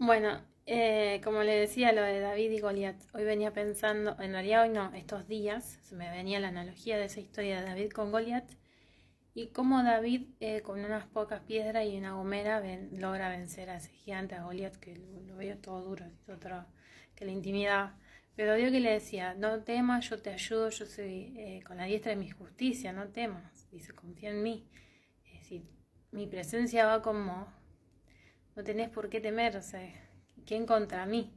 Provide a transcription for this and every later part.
Bueno, como le decía lo de David y Goliat, hoy venía pensando, en realidad hoy no, estos días, se me venía la analogía de esa historia de David con Goliat y cómo David con unas pocas piedras y una gomera logra vencer a ese gigante, a Goliat, que lo veía todo duro, que le intimidaba. Pero Dios que le decía, no temas, yo te ayudo, yo soy con la diestra de mi justicia, no temas, dice, confía en mí. Es decir, mi presencia va con vos, no tenés por qué temer, o sea, ¿quién contra mí?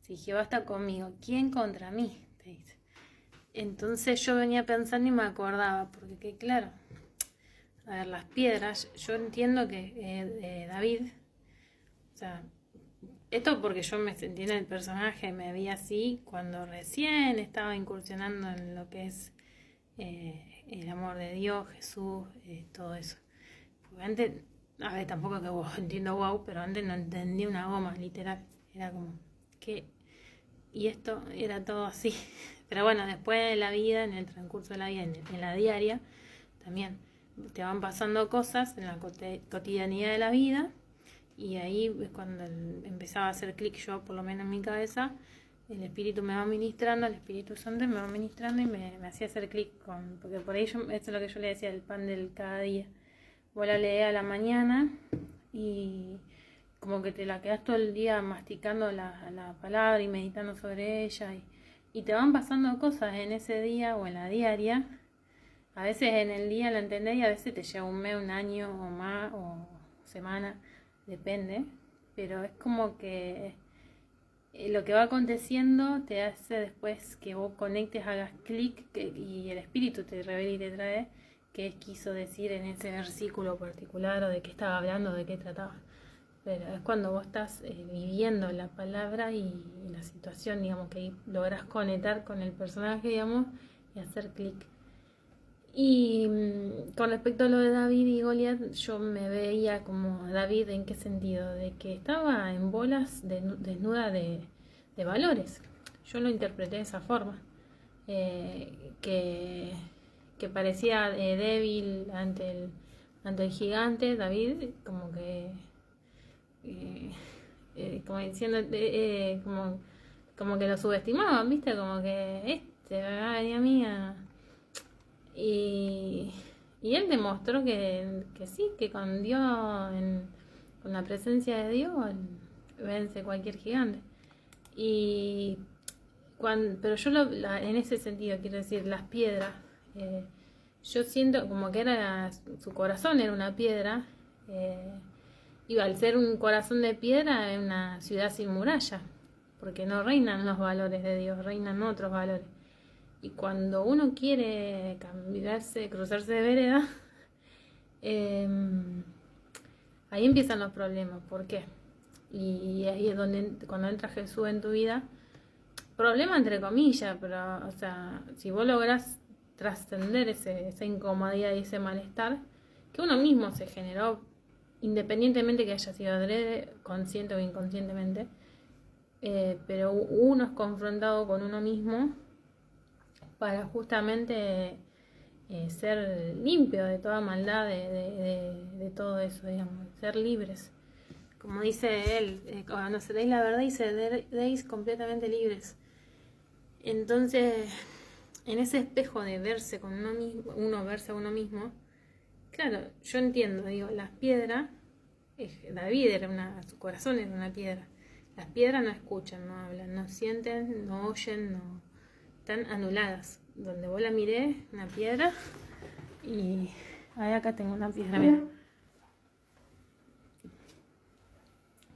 Si Jehová está conmigo, ¿quién contra mí? Te dice. Entonces yo venía pensando y me acordaba, porque que claro, a ver, las piedras, yo entiendo que David, o sea, esto porque yo me sentí en el personaje, me vi así cuando recién estaba incursionando en lo que es el amor de Dios, Jesús, todo eso. Porque antes, a ver, tampoco que entiendo wow, pero antes no entendí una goma, literal. Era como, ¿qué? Y esto era todo así. Pero bueno, después de la vida, en el transcurso de la vida, en la diaria, también te van pasando cosas en la cotidianidad de la vida. Y ahí es cuando empezaba a hacer clic yo, por lo menos en mi cabeza. El Espíritu me va ministrando, el Espíritu Santo me va ministrando y me hacía hacer clic con. Porque por ahí eso es lo que yo le decía, el pan del cada día. Vos la lees a la mañana y como que te la quedas todo el día masticando la palabra y meditando sobre ella y te van pasando cosas en ese día o en la diaria. A veces en el día la entendés y a veces te lleva un mes, un año o más o semana, depende. Pero es como que lo que va aconteciendo te hace después que vos conectes, hagas clic y el espíritu te revela y te trae qué quiso decir en ese versículo particular o de qué estaba hablando, de qué trataba. Pero es cuando vos estás viviendo la palabra y la situación, digamos, que ahí lográs conectar con el personaje, digamos, y hacer clic. Y con respecto a lo de David y Goliat, yo me veía como David en qué sentido, de que estaba en bolas desnuda de valores. Yo lo interpreté de esa forma, que, que parecía débil ante el gigante, David, como que, como diciendo, como que lo subestimaban, ¿viste? Como que este va a venir a mí a y, y él demostró que sí, que con Dios, con la presencia de Dios, vence cualquier gigante. Y pero yo en ese sentido, quiero decir, las piedras, yo siento como que era su corazón era una piedra, y al ser un corazón de piedra es una ciudad sin muralla, porque no reinan los valores de Dios, reinan otros valores. Y cuando uno quiere cambiarse, cruzarse de vereda, eh, ahí empiezan los problemas. ¿Por qué? Y ahí es donde cuando entra Jesús en tu vida, problema entre comillas, pero o sea, si vos lográs trascender esa incomodidad y ese malestar que uno mismo se generó, independientemente que haya sido adrede, consciente o inconscientemente, pero uno es confrontado con uno mismo para justamente ser limpio de toda maldad, de todo eso, digamos, ser libres. Como dice él, cuando seréis la verdad y seréis completamente libres. Entonces, en ese espejo de verse con uno mismo, uno verse a uno mismo, claro, yo entiendo, digo, las piedras, David su corazón era una piedra. Las piedras no escuchan, no hablan, no sienten, no oyen, no, están anuladas. Donde vos la miré, una piedra, y ahí acá tengo una piedra, mira.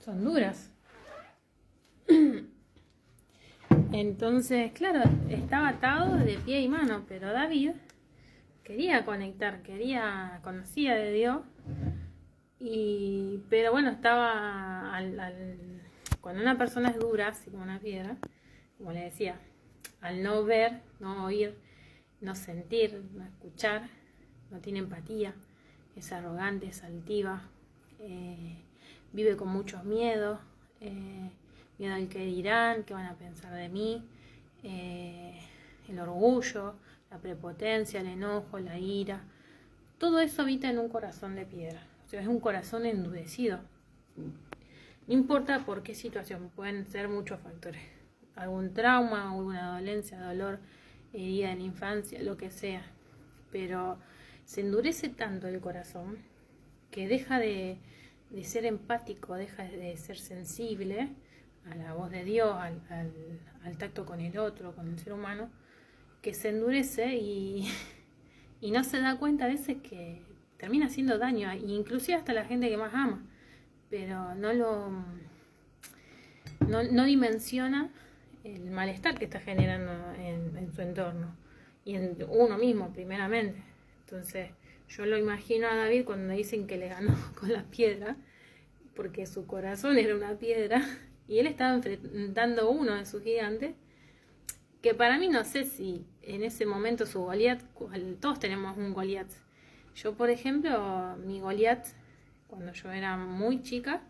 Son duras. Entonces, claro, estaba atado de pie y mano, pero David quería conectar, conocía de Dios, pero bueno, estaba cuando una persona es dura, así como una piedra, como le decía, al no ver, no oír, no sentir, no escuchar, no tiene empatía, es arrogante, es altiva, vive con muchos miedos, miedo al que dirán, qué van a pensar de mí, el orgullo, la prepotencia, el enojo, la ira, todo eso habita en un corazón de piedra, o sea, es un corazón endurecido. No importa por qué situación, pueden ser muchos factores. Algún trauma, alguna dolencia, dolor, herida en la infancia, lo que sea. Pero se endurece tanto el corazón que deja de ser empático, deja de ser sensible a la voz de Dios, al tacto con el otro, con el ser humano, que se endurece y no se da cuenta a veces que termina haciendo daño, inclusive hasta la gente que más ama, pero no dimensiona el malestar que está generando en su entorno y en uno mismo primeramente. Entonces yo lo imagino a David cuando dicen que le ganó con la piedra, porque su corazón era una piedra y él estaba enfrentando uno de sus gigantes, que para mí no sé si en ese momento su Goliat, todos tenemos un Goliat. Yo, por ejemplo, mi Goliat, cuando yo era muy chica,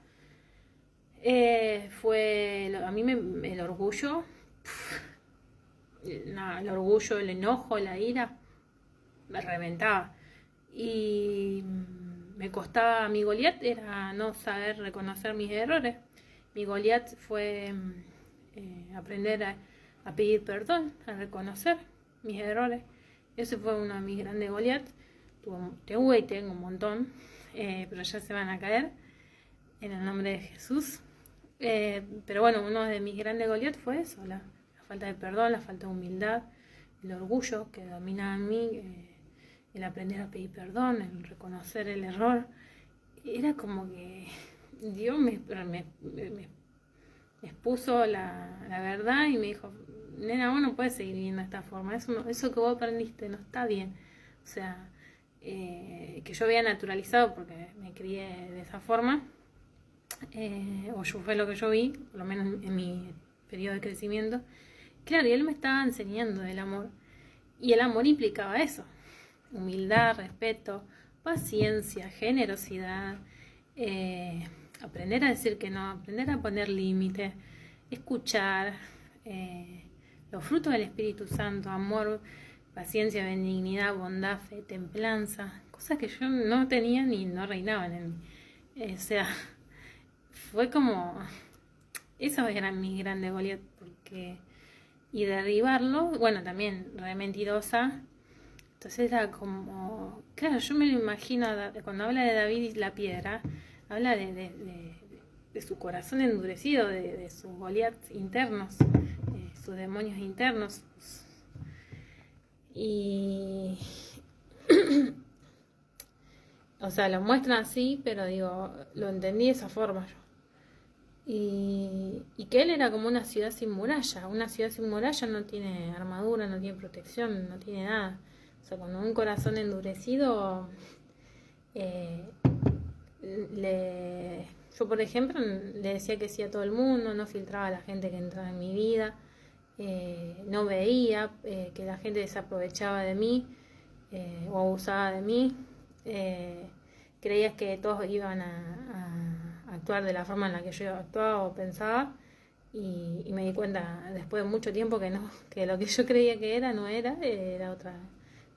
fue a mí el orgullo, el orgullo, el enojo, la ira, me reventaba. Y me costaba, mi Goliat era no saber reconocer mis errores. Mi Goliat fue aprender a pedir perdón, a reconocer mis errores. Ese fue uno de mis grandes Goliat. Tuve y tengo un montón, pero ya se van a caer en el nombre de Jesús. Pero bueno, uno de mis grandes Goliat fue eso, la falta de perdón, la falta de humildad, el orgullo que dominaba en mí, el aprender a pedir perdón, el reconocer el error. Era como que Dios me expuso la verdad y me dijo, nena, vos no puedes seguir viviendo de esta forma, eso que vos aprendiste no está bien. O sea, que yo había naturalizado porque me crié de esa forma, o yo fue lo que yo vi, por lo menos en mi periodo de crecimiento. Claro, y él me estaba enseñando del amor, y el amor implicaba eso: humildad, respeto, paciencia, generosidad, aprender a decir que no, aprender a poner límites, escuchar, los frutos del Espíritu Santo: amor, paciencia, benignidad, bondad, fe, templanza, cosas que yo no tenía ni no reinaban en mí. O sea, fue como, esos eran mis grandes Goliat, porque, y derribarlo, bueno, también re mentirosa. Entonces era como, claro, yo me lo imagino, cuando habla de David y la piedra, habla de su corazón endurecido, de sus Goliaths internos, sus demonios internos. Y, o sea, lo muestran así, pero digo, lo entendí de esa forma yo. Y que él era como una ciudad sin muralla. Una ciudad sin muralla no tiene armadura, no tiene protección, no tiene nada. O sea, cuando un corazón endurecido, yo por ejemplo le decía que sí a todo el mundo, no filtraba a la gente que entraba en mi vida, no veía que la gente desaprovechaba de mí o abusaba de mí. Creías que todos iban a actuar de la forma en la que yo actuaba o pensaba, y me di cuenta después de mucho tiempo que no, que lo que yo creía que era no era, era otra,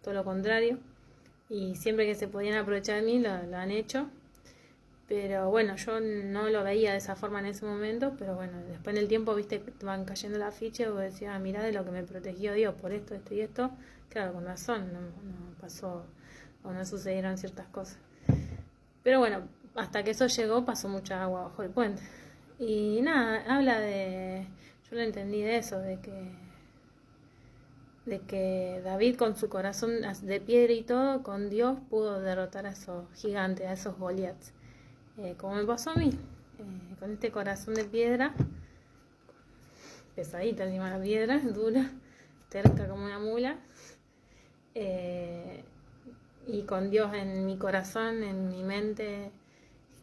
todo lo contrario, y siempre que se podían aprovechar de mí lo han hecho. Pero bueno, yo no lo veía de esa forma en ese momento, pero bueno, después en el tiempo, viste, te van cayendo las fichas y vos decías, ah, mirá de lo que me protegió Dios por esto, esto y esto. Claro, con razón, no pasó o no sucedieron ciertas cosas. Pero bueno, hasta que eso llegó pasó mucha agua bajo el puente. Y nada, habla de, yo lo entendí de eso, de que David con su corazón de piedra y todo, con Dios pudo derrotar a esos gigantes, a esos Goliaths. Como me pasó a mí, con este corazón de piedra, pesadita encima la piedra, dura, terca como una mula, y con Dios en mi corazón, en mi mente,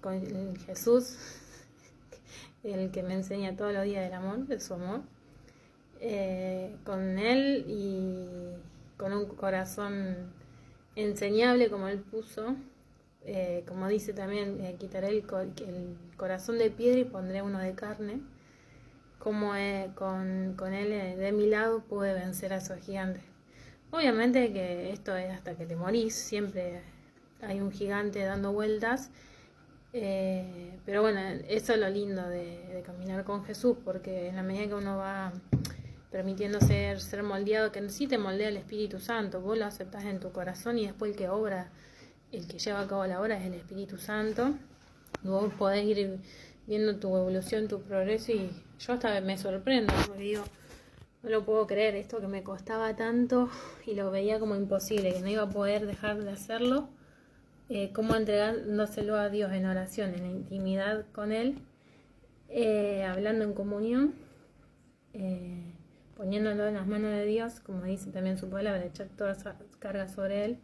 con Jesús, el que me enseña todos los días del amor, de su amor, con Él y con un corazón enseñable como Él puso. Como dice también, quitaré el corazón de piedra y pondré uno de carne. Como con él de mi lado pude vencer a esos gigantes. Obviamente que esto es hasta que te morís, siempre hay un gigante dando vueltas, Pero bueno, eso es lo lindo de caminar con Jesús, porque en la medida que uno va permitiendo ser moldeado, que sí te moldea el Espíritu Santo, vos lo aceptás en tu corazón y después el que lleva a cabo la obra es el Espíritu Santo. Vos podés ir viendo tu evolución, tu progreso, y yo hasta me sorprendo, porque digo, no lo puedo creer, esto que me costaba tanto y lo veía como imposible, que no iba a poder dejar de hacerlo, como entregándoselo a Dios en oración, en la intimidad con Él, hablando en comunión, poniéndolo en las manos de Dios, como dice también su palabra, echar toda esa carga sobre Él.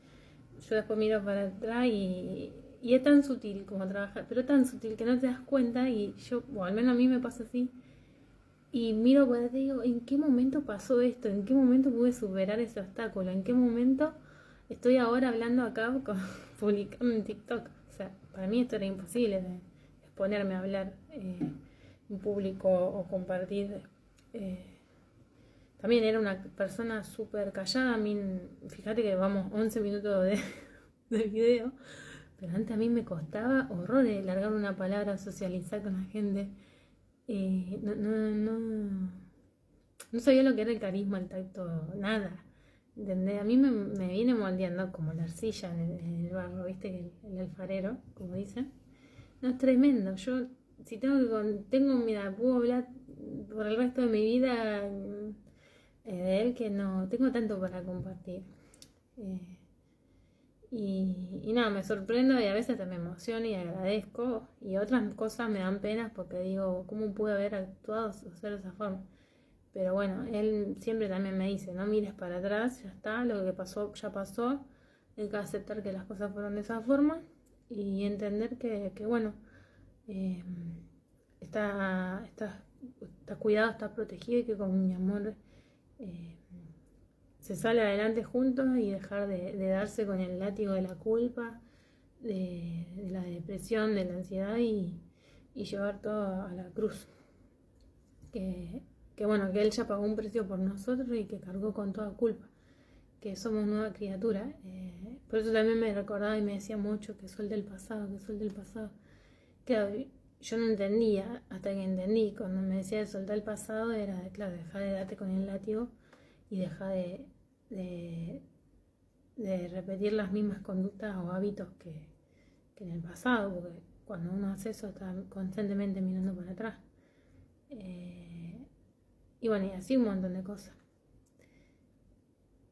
Yo después miro para atrás y es tan sutil como trabajar, pero tan sutil que no te das cuenta, y yo, o al menos a mí me pasa así, y miro para atrás y digo, ¿en qué momento pasó esto? ¿En qué momento pude superar ese obstáculo? ¿En qué momento estoy ahora hablando acá, publicando en TikTok? O sea, para mí esto era imposible, de exponerme a hablar en público o compartir. También era una persona súper callada. A mí, fíjate que vamos 11 minutos de video, pero antes a mí me costaba horrores largar una palabra, socializar con la gente. No sabía lo que era el carisma, el tacto, nada. ¿Entendés? A mí me viene moldeando como la arcilla en el barro, ¿viste? El alfarero, como dicen. No, es tremendo. Yo, si mira, puedo hablar por el resto de mi vida de él, que no tengo tanto para compartir. Y nada, me sorprendo y a veces me emociono y agradezco, y otras cosas me dan penas porque digo, ¿cómo pude haber actuado o ser de esa forma? Pero bueno, él siempre también me dice, no mires para atrás, ya está, lo que pasó ya pasó, hay que aceptar que las cosas fueron de esa forma y entender que bueno, eh, está cuidado, está protegido, y que con mi amor eh, se sale adelante juntos, y dejar de darse con el látigo de la culpa, de la depresión, de la ansiedad, y llevar todo a la cruz. Que bueno, que Él ya pagó un precio por nosotros y que cargó con toda culpa, que somos nueva criatura. Por eso también me recordaba y me decía mucho que soy del pasado, que soy del pasado. Claro, yo no entendía, hasta que entendí, cuando me decía de soltar el pasado, era, claro, dejar de darte con el látigo y dejar de repetir las mismas conductas o hábitos que en el pasado, porque cuando uno hace eso está constantemente mirando para atrás. Y bueno, y así un montón de cosas.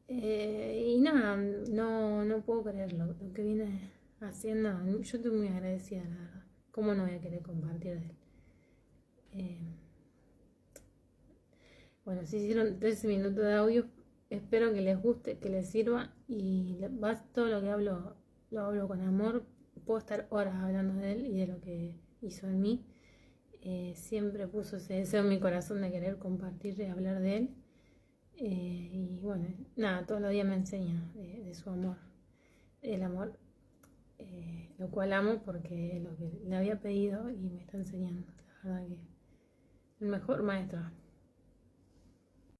Y nada, no puedo creerlo, lo que viene haciendo. Yo estoy muy agradecida, la verdad. ¿Cómo no voy a querer compartir de él? Bueno, si hicieron 13 minutos de audio, espero que les guste, que les sirva, y todo lo que hablo, lo hablo con amor. Puedo estar horas hablando de él y de lo que hizo en mí. Siempre puso ese deseo en mi corazón de querer compartir y hablar de él. Y bueno, nada, todos los días me enseña de su amor, el amor, lo cual amo porque es lo que le había pedido y me está enseñando. La verdad que el mejor maestro.